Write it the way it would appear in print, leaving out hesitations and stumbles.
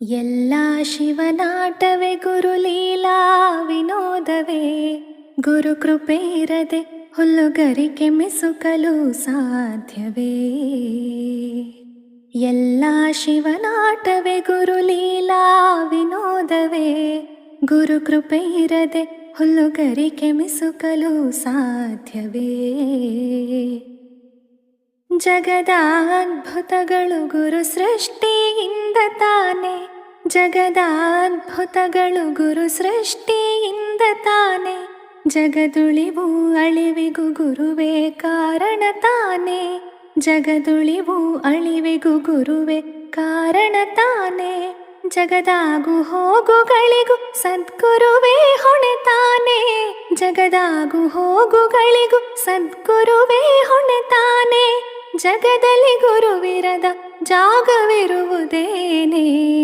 ಎಲ್ಲ ಶಿವನಾಟವೇ ಗುರುಲೀಲಾ ವಿನೋದವೇ, ಗುರು ಕೃಪೆ ಇರದೆ ಹುಲ್ಲುಗರಿಕೆ ಮಿಸುಕಲು ಸಾಧ್ಯವೇ. ಎಲ್ಲ ಶಿವನಾಟವೇ ಗುರುಲೀಲಾ ವಿನೋದವೇ, ಗುರು ಕೃಪೆ ಇರದೆ ಹುಲ್ಲುಗರಿಕೆ ಮಿಸುಕಲು ಸಾಧ್ಯವೇ. ಜಗದ ಅದ್ಭುತಗಳು ಗುರು ಸೃಷ್ಟಿಯಿಂದ ತಾನೆ, ಜಗದ ಅದ್ಭುತಗಳು ಗುರು ಸೃಷ್ಟಿಯಿಂದ ತಾನೆ, ಜಗದುಳಿವು ಅಳಿವಿಗೂ ಗುರುವೇ ಕಾರಣ ತಾನೆ, ಜಗದುಳಿವು ಅಳಿವಿಗೂ ಗುರುವೇ ಕಾರಣ ತಾನೆ, ಜಗದಾಗು ಹೋಗುಗಳಿಗೂ ಸದ್ಗುರುವೇ ಹೊಣೆ ತಾನೆ, ಜಗದಾಗು ಹೋಗುಗಳಿಗೂ ಸದ್ಗುರುವೇ ಹೊಣೆ ತಾನೆ, ಜಗದಲ್ಲಿ ಗುರುವಿರದ ಜಾಗವಿರುವುದೇನೆ.